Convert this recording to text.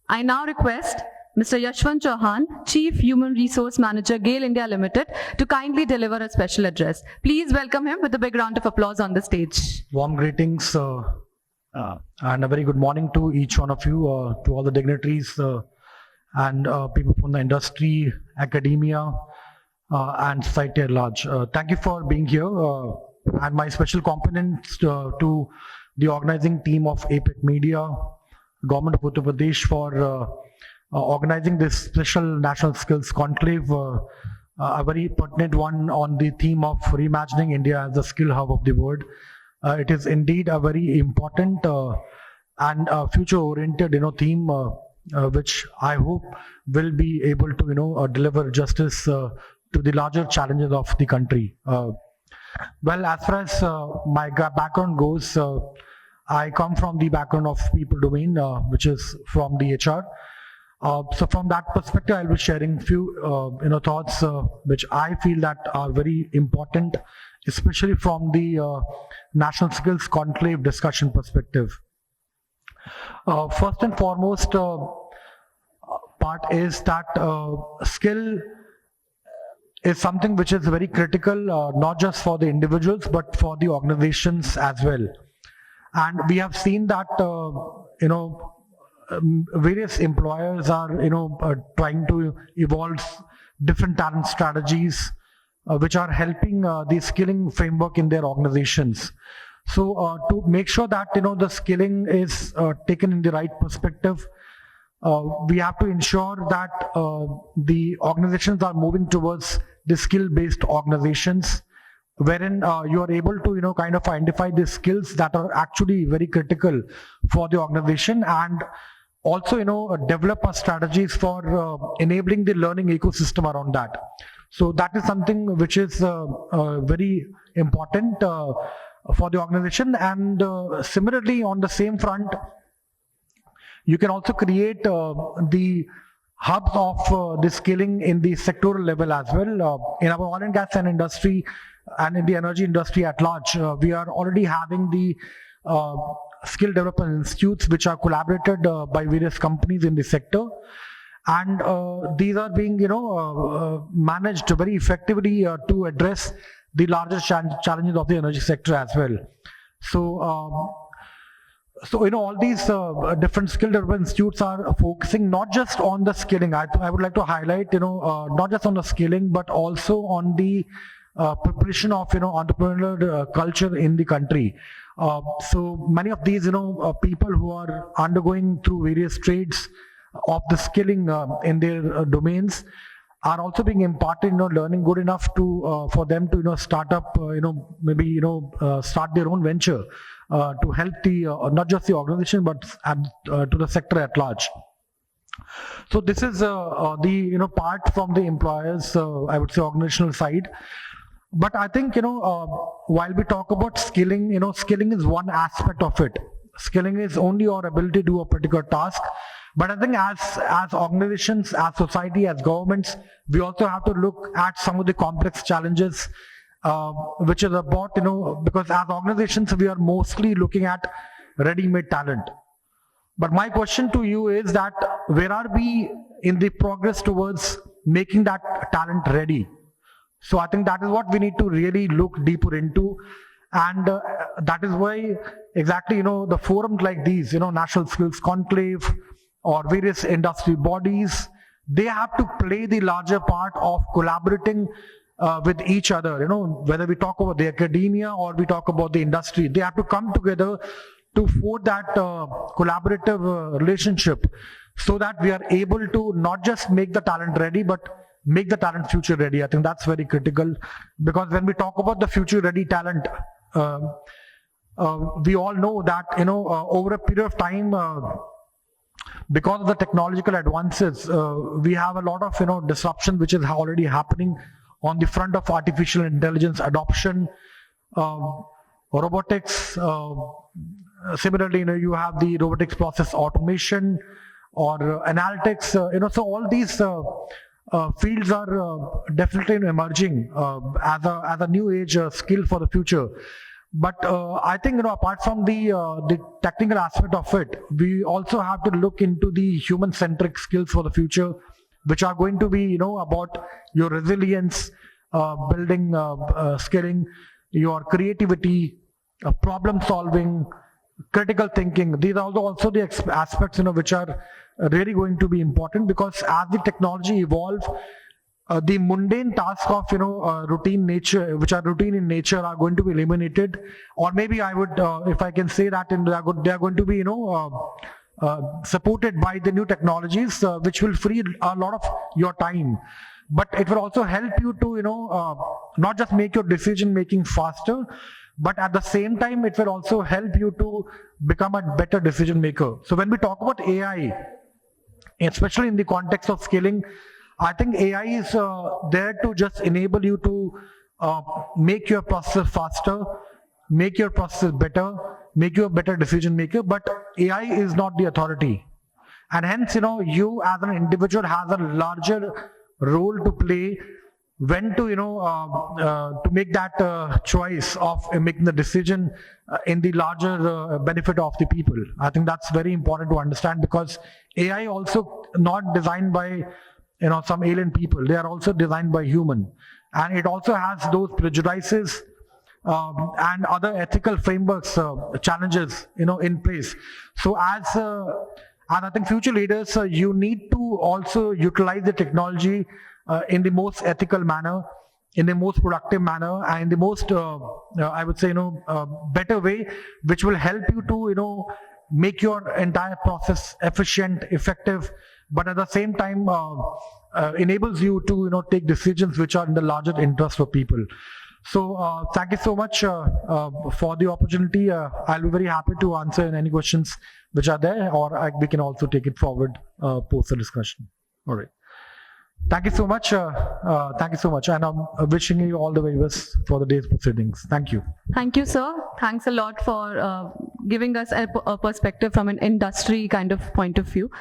I now request Mr. Yashwant Chauhan, Chief Human Resource Manager, GAIL India Limited, to kindly deliver a special address. Please welcome him with a big round of applause on the stage. Warm greetings and a very good morning to each one of you, to all the dignitaries and people from the industry, academia, and society at large. Thank you for being here, and my special compliments to the organizing team of APAC Media, Government of Uttar Pradesh for organizing this special National Skills Conclave, a very pertinent one on the theme of reimagining India as the skill hub of the world. It is indeed a very important and future-oriented, theme, which I hope will be able to, deliver justice to the larger challenges of the country. Well, as far as my background goes, I come from the background of people domain, which is from the HR. So from that perspective, I'll be sharing few thoughts which I feel that are very important, especially from the National Skills Conclave discussion perspective. First and foremost part is that skill is something which is very critical, not just for the individuals, but for the organizations as well. And we have seen that, various employers are, trying to evolve different talent strategies, which are helping the skilling framework in their organizations. So to make sure that, the skilling is taken in the right perspective, we have to ensure that the organizations are moving towards the skill-based organizations, wherein you are able to, kind of identify the skills that are actually very critical for the organization, and also, develop strategies for enabling the learning ecosystem around that. So that is something which is very important for the organization. And similarly, on the same front, you can also create the hubs of the skilling in the sectoral level as well. In our oil and gas and industry and in the energy industry at large, we are already having the skill development institutes which are collaborated by various companies in the sector, and these are being managed very effectively to address the larger challenges of the energy sector as well. So all these different skill development institutes are focusing not just on the skilling. I would like to highlight not just on the skilling, but also on the preparation of entrepreneurial culture in the country. So many of these people who are undergoing through various trades of the skilling in their domains are also being imparted learning good enough to for them to start up maybe start their own venture to help the not just the organization but to the sector at large. So this is the part from the employers, I would say, organizational side. But I think, while we talk about skilling, skilling is one aspect of it. Skilling is only your ability to do a particular task. But I think as organizations, as society, as governments, we also have to look at some of the complex challenges, which is about, because as organizations, we are mostly looking at ready-made talent. But my question to you is that where are we in the progress towards making that talent ready? So I think that is what we need to really look deeper into, and that is why exactly the forums like these, National Skills Conclave or various industry bodies, they have to play the larger part of collaborating with each other. Whether we talk about the academia or we talk about the industry, they have to come together to forge that collaborative relationship, so that we are able to not just make the talent ready, but make the talent future ready. I think that's very critical, because when we talk about the future ready talent, we all know that over a period of time, because of the technological advances, we have a lot of disruption which is already happening on the front of artificial intelligence adoption, robotics. Similarly, you have the robotics process automation or analytics. So all these fields are definitely emerging as a new age skill for the future. But I think, apart from the technical aspect of it, we also have to look into the human-centric skills for the future, which are going to be, about your resilience, building, skilling, your creativity, problem solving, critical thinking. These are also the aspects, which are really going to be important, because as the technology evolves, the mundane tasks of routine nature, which are routine in nature, are going to be eliminated. Or maybe I would, if I can say that, they are going to be supported by the new technologies, which will free a lot of your time. But it will also help you to not just make your decision making faster, but at the same time it will also help you to become a better decision maker. So when we talk about AI, especially in the context of scaling, I think AI is there to just enable you to make your process faster, make your process better, make you a better decision maker. But AI is not the authority, and hence you as an individual has a larger role to play when to to make that choice of making the decision in the larger benefit of the people. I think that's very important to understand, because AI also not designed by some alien people. They are also designed by human, and it also has those prejudices and other ethical frameworks, challenges in place. So as I think future leaders, you need to also utilize the technology in the most ethical manner, in the most productive manner, and in the most I would say better way, which will help you to make your entire process efficient, effective, but at the same time enables you to take decisions which are in the larger interest of people. So thank you so much for the opportunity. I'll be very happy to answer any questions which are there, or we can also take it forward post the discussion. All right. Thank you so much. Thank you so much. And I'm wishing you all the very best for the day's proceedings. Thank you. Thank you, sir. Thanks a lot for giving us a perspective from an industry kind of point of view.